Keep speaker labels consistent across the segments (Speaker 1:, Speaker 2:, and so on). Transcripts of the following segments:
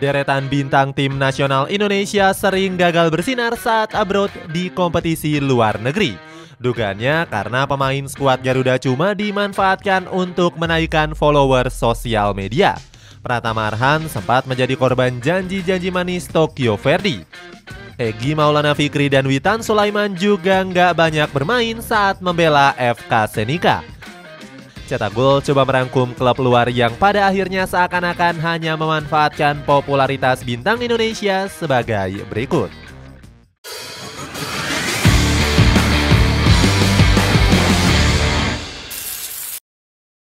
Speaker 1: Deretan bintang tim nasional Indonesia sering gagal bersinar saat abroad di kompetisi luar negeri. Dugaannya karena pemain skuad Garuda cuma dimanfaatkan untuk menaikkan follower sosial media. Pratama Arhan sempat menjadi korban janji-janji manis Tokyo Verde. Egy Maulana Fikri dan Witan Sulaiman juga nggak banyak bermain saat membela FK Senika. Cetak Gol coba merangkum klub luar yang pada akhirnya seakan-akan hanya memanfaatkan popularitas bintang Indonesia sebagai berikut.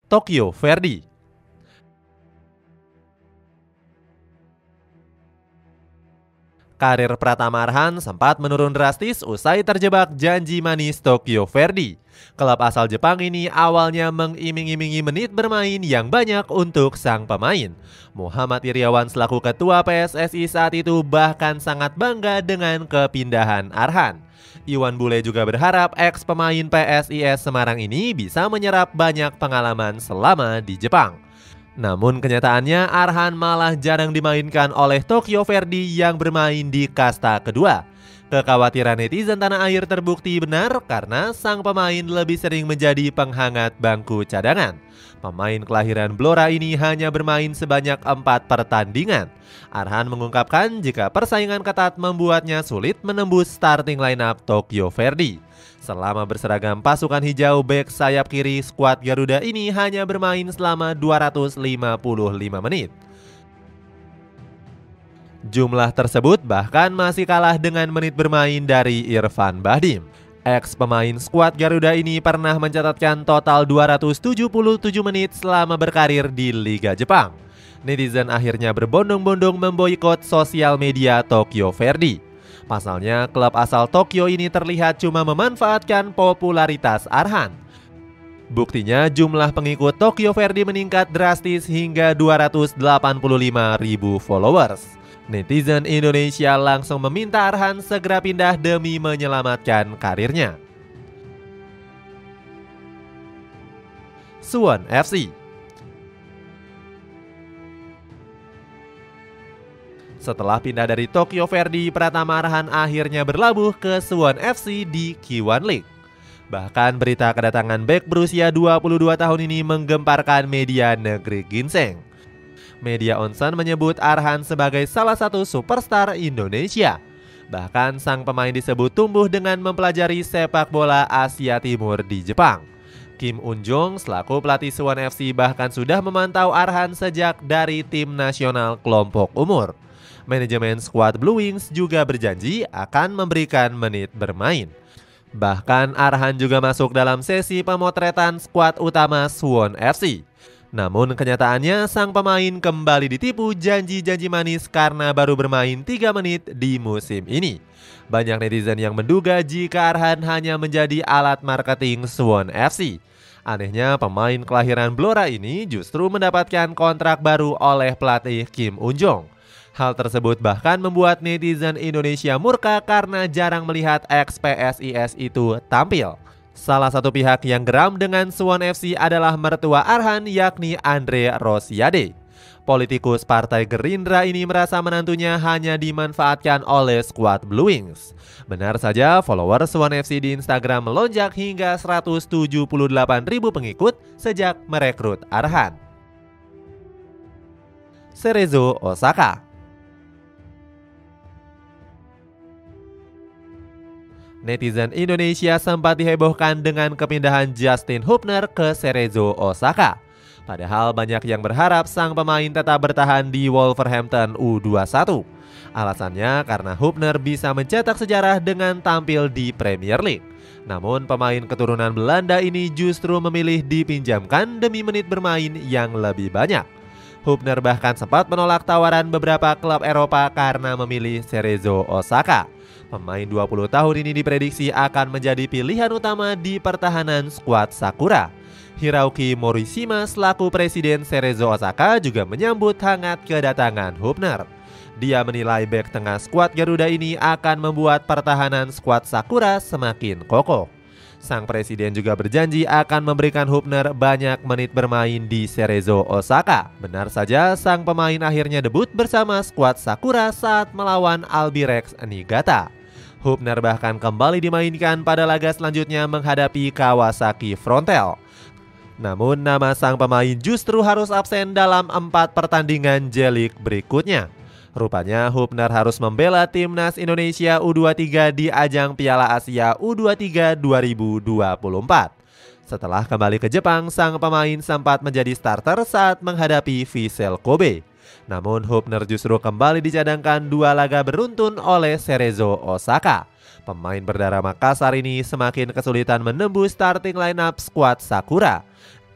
Speaker 1: Tokyo Verde. Karir Pratama Arhan sempat menurun drastis usai terjebak janji manis Tokyo Verde. Klub asal Jepang ini awalnya mengiming-imingi menit bermain yang banyak untuk sang pemain. Muhammad Iriawan selaku ketua PSSI saat itu bahkan sangat bangga dengan kepindahan Arhan. Iwan Bule juga berharap ex pemain PSIS Semarang ini bisa menyerap banyak pengalaman selama di Jepang. Namun kenyataannya Arhan malah jarang dimainkan oleh Tokyo Verde yang bermain di kasta kedua. Kekhawatiran netizen tanah air terbukti benar karena sang pemain lebih sering menjadi penghangat bangku cadangan. Pemain kelahiran Blora ini hanya bermain sebanyak 4 pertandingan. Arhan mengungkapkan jika persaingan ketat membuatnya sulit menembus starting lineup Tokyo Verde. Selama berseragam pasukan hijau, bek sayap kiri skuad Garuda ini hanya bermain selama 255 menit. Jumlah tersebut bahkan masih kalah dengan menit bermain dari Irfan Bahdim. Ex pemain skuad Garuda ini pernah mencatatkan total 277 menit selama berkarir di Liga Jepang. Netizen akhirnya berbondong-bondong memboikot sosial media Tokyo Verde. Pasalnya, klub asal Tokyo ini terlihat cuma memanfaatkan popularitas Arhan. Buktinya jumlah pengikut Tokyo Verde meningkat drastis hingga 285.000 followers. Netizen Indonesia langsung meminta Arhan segera pindah demi menyelamatkan karirnya. Suwon FC. Setelah pindah dari Tokyo Verde, Pratama Arhan akhirnya berlabuh ke Suwon FC di K1 League. Bahkan berita kedatangan bek berusia 22 tahun ini menggemparkan media negeri ginseng. Media Onsen menyebut Arhan sebagai salah satu superstar Indonesia. Bahkan sang pemain disebut tumbuh dengan mempelajari sepak bola Asia Timur di Jepang. Kim Unjong selaku pelatih Suwon FC bahkan sudah memantau Arhan sejak dari tim nasional kelompok umur. Manajemen skuad Blue Wings juga berjanji akan memberikan menit bermain. Bahkan Arhan juga masuk dalam sesi pemotretan skuad utama Suwon FC. Namun kenyataannya sang pemain kembali ditipu janji-janji manis karena baru bermain 3 menit di musim ini. Banyak netizen yang menduga jika Arhan hanya menjadi alat marketing Suwon FC. Anehnya pemain kelahiran Blora ini justru mendapatkan kontrak baru oleh pelatih Kim Unjong. Hal tersebut bahkan membuat netizen Indonesia murka karena jarang melihat ex-PSIS itu tampil. Salah satu pihak yang geram dengan Suwon FC adalah mertua Arhan yakni Andre Rosiade. Politikus Partai Gerindra ini merasa menantunya hanya dimanfaatkan oleh skuad Blue Wings. Benar saja follower Suwon FC di Instagram melonjak hingga 178.000 pengikut sejak merekrut Arhan. Cerezo Osaka. Netizen Indonesia sempat dihebohkan dengan kepindahan Justin Hubner ke Cerezo Osaka. Padahal banyak yang berharap sang pemain tetap bertahan di Wolverhampton U21. Alasannya karena Hubner bisa mencetak sejarah dengan tampil di Premier League. Namun pemain keturunan Belanda ini justru memilih dipinjamkan demi menit bermain yang lebih banyak. Hubner bahkan sempat menolak tawaran beberapa klub Eropa karena memilih Cerezo Osaka. Pemain 20 tahun ini diprediksi akan menjadi pilihan utama di pertahanan skuad Sakura. Hiroki Morishima selaku presiden Cerezo Osaka juga menyambut hangat kedatangan Hubner. Dia menilai bek tengah skuad Garuda ini akan membuat pertahanan skuad Sakura semakin kokoh. Sang presiden juga berjanji akan memberikan Hubner banyak menit bermain di Cerezo Osaka. Benar saja, sang pemain akhirnya debut bersama skuad Sakura saat melawan Albirex Niigata. Hubner bahkan kembali dimainkan pada laga selanjutnya menghadapi Kawasaki Frontale. Namun nama sang pemain justru harus absen dalam 4 pertandingan J-League berikutnya. Rupanya Hubner harus membela timnas Indonesia U23 di ajang Piala Asia U23 2024. Setelah kembali ke Jepang, sang pemain sempat menjadi starter saat menghadapi Vissel Kobe. Namun Hubner justru kembali dicadangkan 2 laga beruntun oleh Cerezo Osaka. Pemain berdarah Makassar ini semakin kesulitan menembus starting lineup skuad Sakura.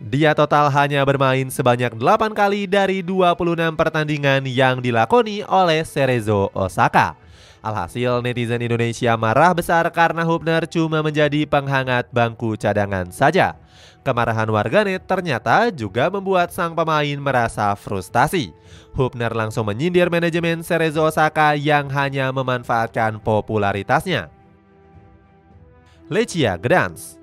Speaker 1: Dia total hanya bermain sebanyak 8 kali dari 26 pertandingan yang dilakoni oleh Cerezo Osaka. Alhasil netizen Indonesia marah besar karena Hubner cuma menjadi penghangat bangku cadangan saja. Kemarahan warganet ternyata juga membuat sang pemain merasa frustasi. Hubner langsung menyindir manajemen Cerezo Osaka yang hanya memanfaatkan popularitasnya. Lechia Gdansk.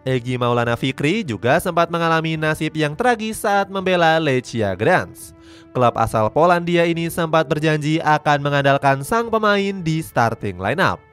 Speaker 1: Egy Maulana Fikri juga sempat mengalami nasib yang tragis saat membela Lechia Gdansk. Klub asal Polandia ini sempat berjanji akan mengandalkan sang pemain di starting lineup.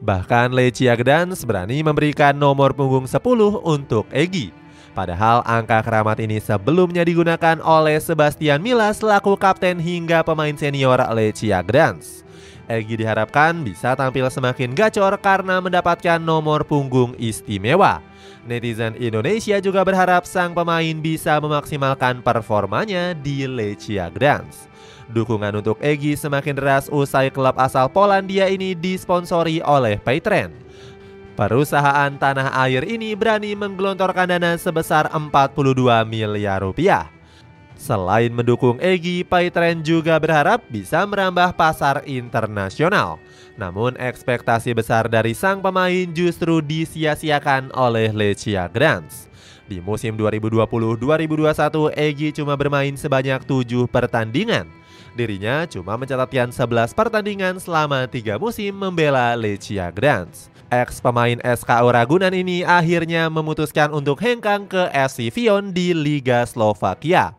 Speaker 1: Bahkan Lechia Gdansk berani memberikan nomor punggung 10 untuk Egy. Padahal angka keramat ini sebelumnya digunakan oleh Sebastian Milas selaku kapten hingga pemain senior Lechia Gdansk. Egy diharapkan bisa tampil semakin gacor karena mendapatkan nomor punggung istimewa. Netizen Indonesia juga berharap sang pemain bisa memaksimalkan performanya di Lechia Gdansk. Dukungan untuk Egy semakin deras usai klub asal Polandia ini disponsori oleh Paytrend. Perusahaan tanah air ini berani menggelontorkan dana sebesar 42 miliar rupiah. Selain mendukung Egy, Paytrend juga berharap bisa merambah pasar internasional. Namun ekspektasi besar dari sang pemain justru disia-siakan oleh Lechia Gdansk. Di musim 2020-2021, Egy cuma bermain sebanyak 7 pertandingan. Dirinya cuma mencatatkan 11 pertandingan selama 3 musim membela Lechia Gdansk. Ex pemain SKO Ragunan ini akhirnya memutuskan untuk hengkang ke FC Vion di Liga Slovakia.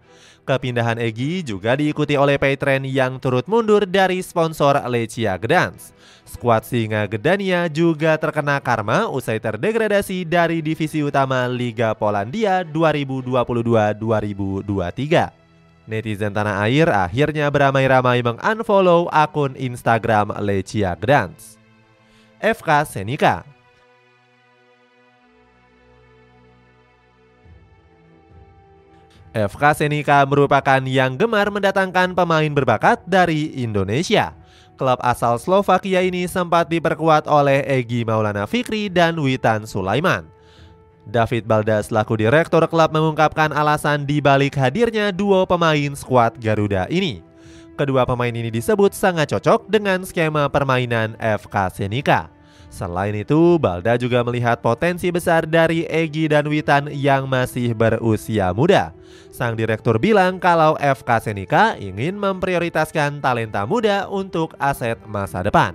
Speaker 1: Kepindahan Egy juga diikuti oleh Paytrend yang turut mundur dari sponsor Lechia Gdansk. Skuad Singa Gdania juga terkena karma usai terdegradasi dari divisi utama Liga Polandia 2022-2023. Netizen tanah air akhirnya beramai-ramai mengunfollow akun Instagram Lechia Gdansk. FK Senica. FK Senica merupakan yang gemar mendatangkan pemain berbakat dari Indonesia. Klub asal Slovakia ini sempat diperkuat oleh Egy Maulana Fikri dan Witan Sulaiman. David Balda selaku direktur klub mengungkapkan alasan di balik hadirnya duo pemain skuad Garuda ini. Kedua pemain ini disebut sangat cocok dengan skema permainan FK Senica. Selain itu, Balda juga melihat potensi besar dari Egy dan Witan yang masih berusia muda. Sang direktur bilang kalau FK Senica ingin memprioritaskan talenta muda untuk aset masa depan.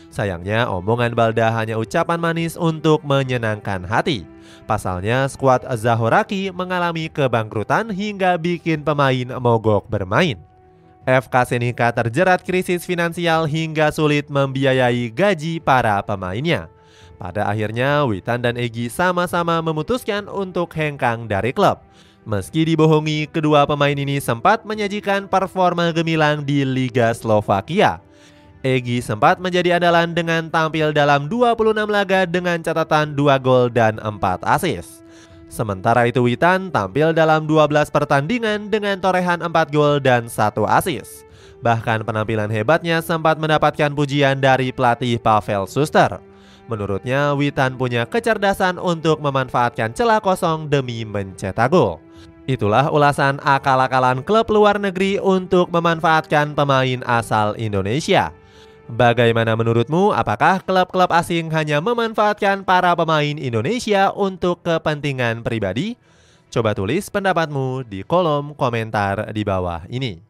Speaker 1: Sayangnya, omongan Balda hanya ucapan manis untuk menyenangkan hati. Pasalnya, skuad Zahoraki mengalami kebangkrutan hingga bikin pemain mogok bermain. FK Senica terjerat krisis finansial hingga sulit membiayai gaji para pemainnya. Pada akhirnya, Witan dan Egy sama-sama memutuskan untuk hengkang dari klub. Meski dibohongi, kedua pemain ini sempat menyajikan performa gemilang di Liga Slovakia. Egy sempat menjadi andalan dengan tampil dalam 26 laga dengan catatan 2 gol dan 4 assist. Sementara itu Witan tampil dalam 12 pertandingan dengan torehan 4 gol dan 1 assist. Bahkan penampilan hebatnya sempat mendapatkan pujian dari pelatih Pavel Suster. Menurutnya Witan punya kecerdasan untuk memanfaatkan celah kosong demi mencetak gol. Itulah ulasan akal-akalan klub luar negeri untuk memanfaatkan pemain asal Indonesia. Bagaimana menurutmu? Apakah klub-klub asing hanya memanfaatkan para pemain Indonesia untuk kepentingan pribadi? Coba tulis pendapatmu di kolom komentar di bawah ini.